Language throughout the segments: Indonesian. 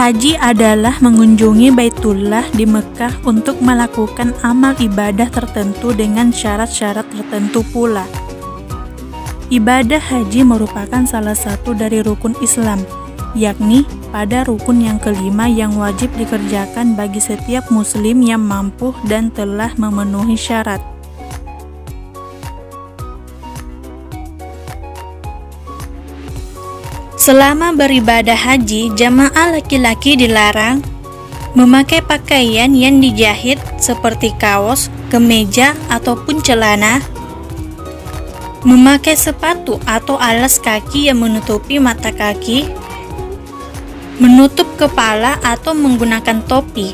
Haji adalah mengunjungi Baitullah di Mekah untuk melakukan amal ibadah tertentu dengan syarat-syarat tertentu pula. Ibadah haji merupakan salah satu dari rukun Islam, yakni pada rukun yang kelima yang wajib dikerjakan bagi setiap muslim yang mampu dan telah memenuhi syarat. Selama beribadah haji, jamaah laki-laki dilarang memakai pakaian yang dijahit seperti kaos, kemeja, ataupun celana, memakai sepatu atau alas kaki yang menutupi mata kaki, menutup kepala atau menggunakan topi.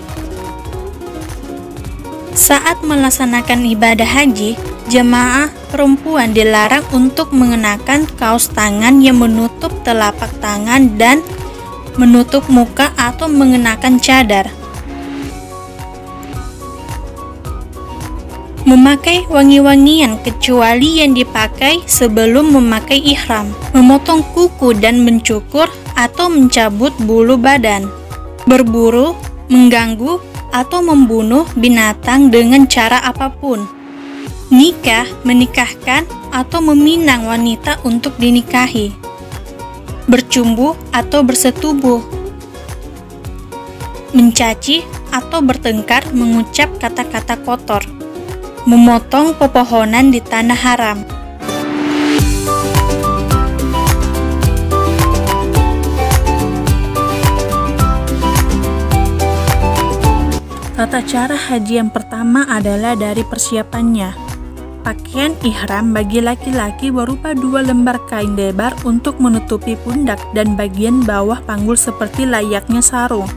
Saat melaksanakan ibadah haji, jemaah perempuan dilarang untuk mengenakan kaos tangan yang menutup telapak tangan dan menutup muka atau mengenakan cadar. Memakai wangi-wangian kecuali yang dipakai sebelum memakai ihram, memotong kuku dan mencukur atau mencabut bulu badan, berburu, mengganggu, atau membunuh binatang dengan cara apapun, nikah, menikahkan, atau meminang wanita untuk dinikahi, bercumbu atau bersetubuh, mencaci atau bertengkar, mengucap kata-kata kotor, memotong pepohonan di tanah haram. Tata cara haji yang pertama adalah dari persiapannya. Pakaian ihram bagi laki-laki berupa 2 lembar kain lebar untuk menutupi pundak dan bagian bawah panggul seperti layaknya sarung.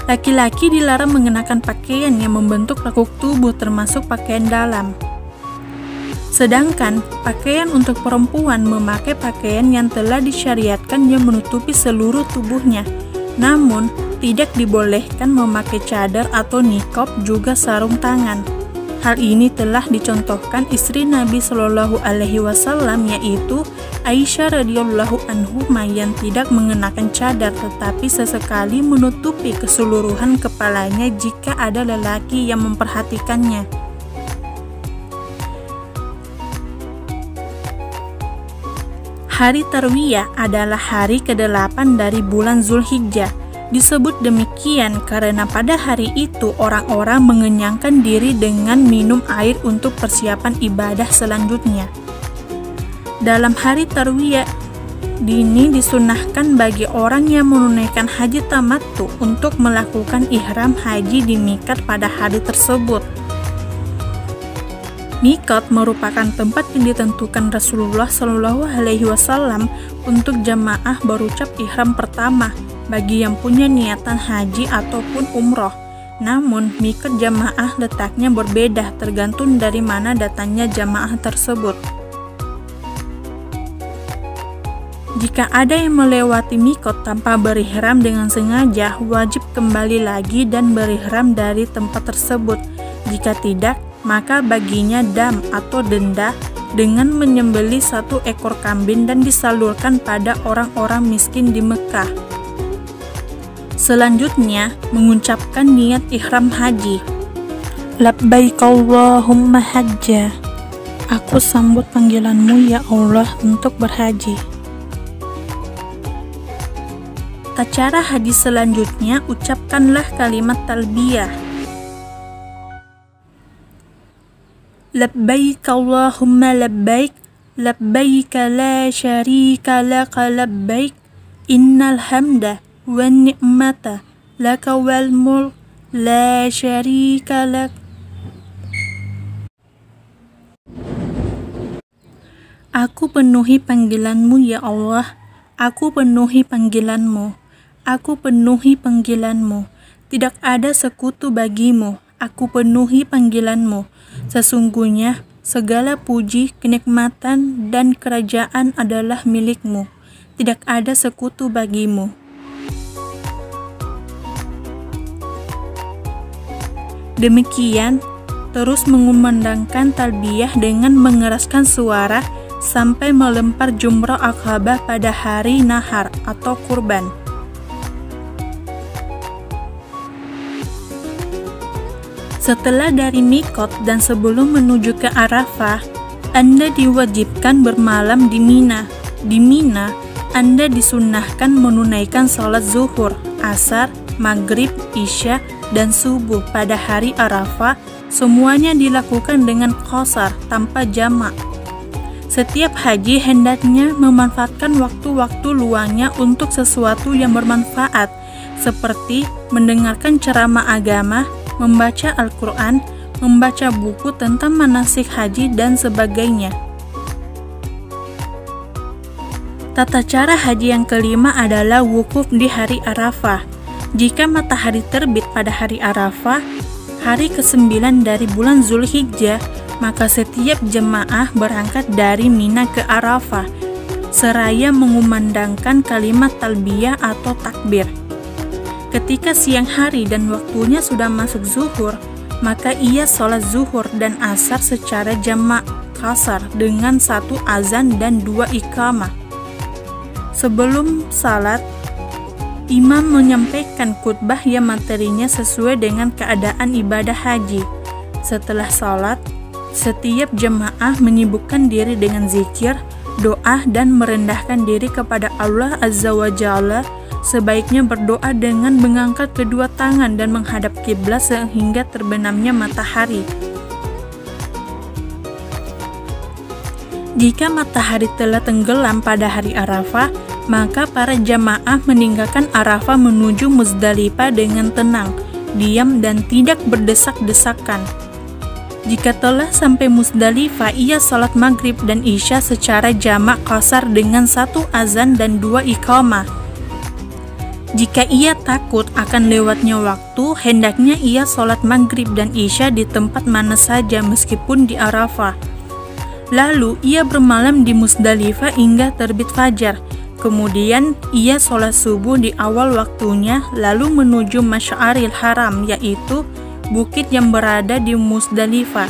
Laki-laki dilarang mengenakan pakaian yang membentuk lekuk tubuh termasuk pakaian dalam. Sedangkan pakaian untuk perempuan memakai pakaian yang telah disyariatkan yang menutupi seluruh tubuhnya. Namun, tidak dibolehkan memakai cadar atau niqab juga sarung tangan. Hal ini telah dicontohkan istri Nabi Shallallahu Alaihi Wasallam, yaitu Aisyah radhiyallahu anhumah, yang tidak mengenakan cadar tetapi sesekali menutupi keseluruhan kepalanya jika ada lelaki yang memperhatikannya. Hari Tarwiyah adalah hari ke-8 dari bulan Zulhijjah. Disebut demikian karena pada hari itu orang-orang mengenyangkan diri dengan minum air untuk persiapan ibadah selanjutnya. Dalam hari Tarwiyah ini disunahkan bagi orang yang menunaikan haji tamattu untuk melakukan ihram haji di miqat pada hari tersebut. Miqat merupakan tempat yang ditentukan Rasulullah Shallallahu Alaihi Wasallam untuk jamaah berucap ihram pertama bagi yang punya niatan haji ataupun umroh. Namun, miqat jamaah letaknya berbeda tergantung dari mana datangnya jamaah tersebut. Jika ada yang melewati miqat tanpa berihram dengan sengaja, wajib kembali lagi dan berihram dari tempat tersebut. Jika tidak, maka baginya dam atau denda dengan menyembelih 1 ekor kambing dan disalurkan pada orang-orang miskin di Mekah. Selanjutnya, mengucapkan niat ihram haji. Labbaik Allahumma hajja. Aku sambut panggilanmu ya Allah untuk berhaji. Tata cara haji selanjutnya, ucapkanlah kalimat talbiyah. Labbaik Allahumma labbaik, labbaik la syarika laka labbaik, innal hamda wan ni'mata laka wal mulk la syarika lak. Aku penuhi panggilanmu ya Allah, aku penuhi panggilanmu, aku penuhi panggilanmu, tidak ada sekutu bagimu, aku penuhi panggilanmu. Sesungguhnya segala puji, kenikmatan, dan kerajaan adalah milikmu, tidak ada sekutu bagimu. Demikian, terus mengumandangkan talbiyah dengan mengeraskan suara sampai melempar jumrah Aqabah pada hari nahar atau kurban. Setelah dari Mikot dan sebelum menuju ke Arafah, Anda diwajibkan bermalam di Mina. Di Mina, Anda disunnahkan menunaikan sholat zuhur, asar, maghrib, isya, dan subuh pada hari Arafah. Semuanya dilakukan dengan qasar, tanpa jamak. Setiap haji hendaknya memanfaatkan waktu-waktu luangnya untuk sesuatu yang bermanfaat, seperti mendengarkan ceramah agama, membaca Al-Quran, membaca buku tentang manasik haji, dan sebagainya. Tata cara haji yang kelima adalah wukuf di hari Arafah. Jika matahari terbit pada hari Arafah, hari ke-9 dari bulan Zulhijjah, maka setiap jemaah berangkat dari Mina ke Arafah, seraya mengumandangkan kalimat talbiyah atau takbir. Ketika siang hari dan waktunya sudah masuk zuhur, maka ia sholat zuhur dan asar secara jamak qasar dengan 1 azan dan 2 iqamah. Sebelum salat, imam menyampaikan khutbah yang materinya sesuai dengan keadaan ibadah haji. Setelah salat, setiap jemaah menyibukkan diri dengan zikir, doa, dan merendahkan diri kepada Allah Azza wa Jalla. Sebaiknya berdoa dengan mengangkat kedua tangan dan menghadap kiblat sehingga terbenamnya matahari. Jika matahari telah tenggelam pada hari Arafah, maka para jamaah meninggalkan Arafah menuju Muzdalifah dengan tenang, diam, dan tidak berdesak-desakan. Jika telah sampai Muzdalifah, ia salat maghrib dan isya secara jamak qasar dengan 1 azan dan 2 iqamah. Jika ia takut akan lewatnya waktu, hendaknya ia salat maghrib dan isya di tempat mana saja meskipun di Arafah. Lalu ia bermalam di Muzdalifah hingga terbit fajar. Kemudian ia sholat subuh di awal waktunya, lalu menuju Masy'aril Haram, yaitu bukit yang berada di Muzdalifah.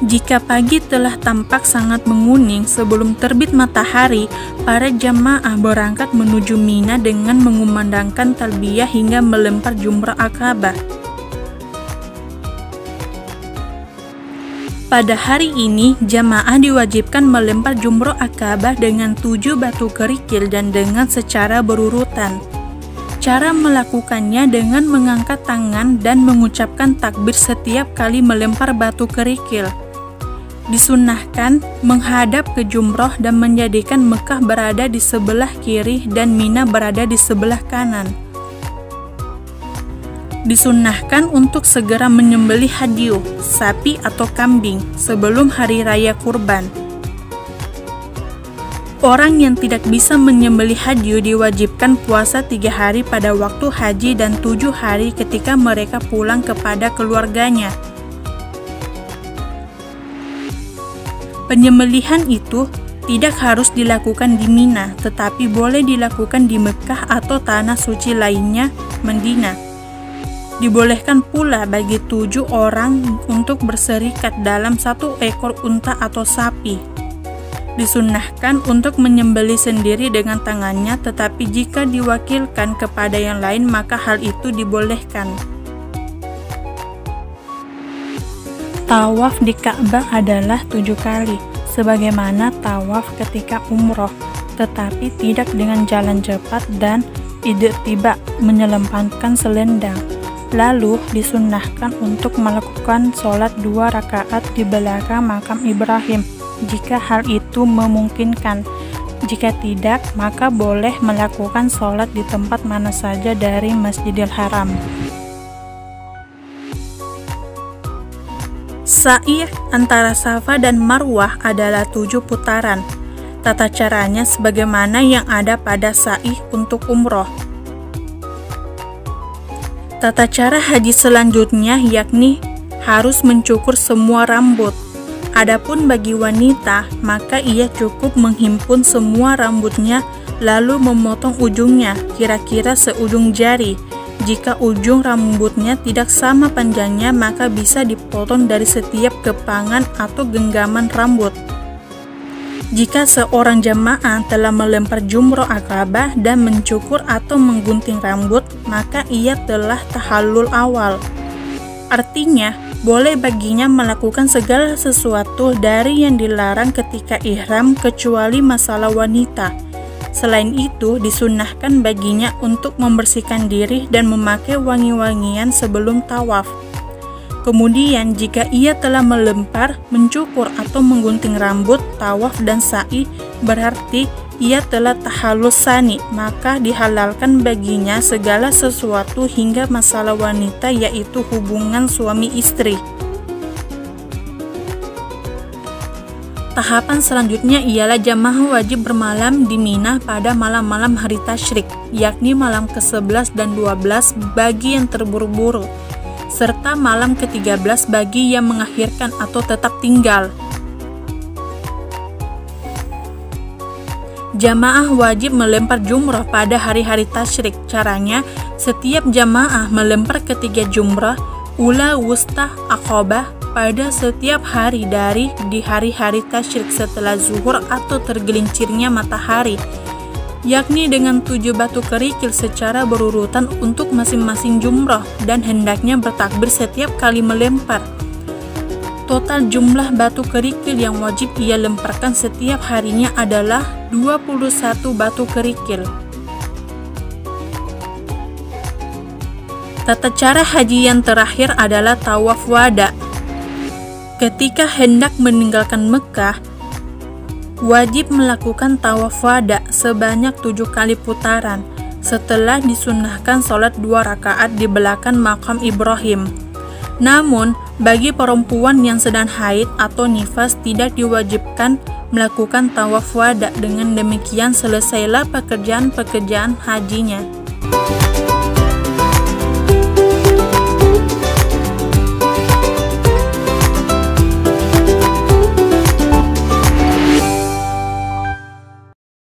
Jika pagi telah tampak sangat menguning sebelum terbit matahari, para jamaah berangkat menuju Mina dengan mengumandangkan talbiyah hingga melempar jumrah akabah. Pada hari ini, jamaah diwajibkan melempar jumrah akabah dengan 7 batu kerikil dan dengan secara berurutan. Cara melakukannya dengan mengangkat tangan dan mengucapkan takbir setiap kali melempar batu kerikil. Disunnahkan menghadap ke jumrah dan menjadikan Mekah berada di sebelah kiri dan Mina berada di sebelah kanan. Disunnahkan untuk segera menyembelih hadyu, sapi atau kambing, sebelum hari raya kurban. Orang yang tidak bisa menyembelih hadyu diwajibkan puasa 3 hari pada waktu haji dan 7 hari ketika mereka pulang kepada keluarganya. Penyembelihan itu tidak harus dilakukan di Mina, tetapi boleh dilakukan di Mekah atau tanah suci lainnya, Madinah. Dibolehkan pula bagi 7 orang untuk berserikat dalam 1 ekor unta atau sapi. Disunnahkan untuk menyembelih sendiri dengan tangannya, tetapi jika diwakilkan kepada yang lain maka hal itu dibolehkan. Tawaf di Ka'bah adalah 7 kali, sebagaimana tawaf ketika umroh, tetapi tidak dengan jalan cepat dan idtiba, menyelempangkan selendang. Lalu disunnahkan untuk melakukan sholat 2 rakaat di belakang makam Ibrahim jika hal itu memungkinkan. Jika tidak, maka boleh melakukan sholat di tempat mana saja dari Masjidil Haram. Sa'i antara Safa dan Marwah adalah 7 putaran. Tata caranya sebagaimana yang ada pada sa'i untuk umroh. Tata cara haji selanjutnya yakni harus mencukur semua rambut. Adapun bagi wanita, maka ia cukup menghimpun semua rambutnya lalu memotong ujungnya kira-kira seujung jari. Jika ujung rambutnya tidak sama panjangnya, maka bisa dipotong dari setiap kepangan atau genggaman rambut. Jika seorang jamaah telah melempar jumroh akabah dan mencukur atau menggunting rambut, maka ia telah tahallul awal. Artinya, boleh baginya melakukan segala sesuatu dari yang dilarang ketika ihram kecuali masalah wanita. Selain itu, disunnahkan baginya untuk membersihkan diri dan memakai wangi-wangian sebelum tawaf. Kemudian, jika ia telah melempar, mencukur atau menggunting rambut, tawaf dan sa'i, berarti ia telah tahallul tsani, maka dihalalkan baginya segala sesuatu hingga masalah wanita, yaitu hubungan suami istri. Tahapan selanjutnya ialah jamaah wajib bermalam di Mina pada malam-malam hari tasyrik, yakni malam ke-11 dan 12 bagi yang terburu-buru, serta malam ke-13 bagi yang mengakhirkan atau tetap tinggal. Jamaah wajib melempar jumrah pada hari-hari tasyrik. Caranya, setiap jamaah melempar ketiga jumrah, ula, wusta, aqabah pada setiap hari dari di hari-hari tasyrik setelah zuhur atau tergelincirnya matahari, yakni dengan 7 batu kerikil secara berurutan untuk masing-masing jumrah, dan hendaknya bertakbir setiap kali melempar. Total jumlah batu kerikil yang wajib ia lemparkan setiap harinya adalah 21 batu kerikil. Tata cara haji yang terakhir adalah tawaf wada. Ketika hendak meninggalkan Mekah, wajib melakukan tawaf wada sebanyak 7 kali putaran setelah disunnahkan sholat 2 rakaat di belakang makam Ibrahim. Namun, bagi perempuan yang sedang haid atau nifas tidak diwajibkan melakukan tawaf wada. Dengan demikian selesailah pekerjaan-pekerjaan hajinya.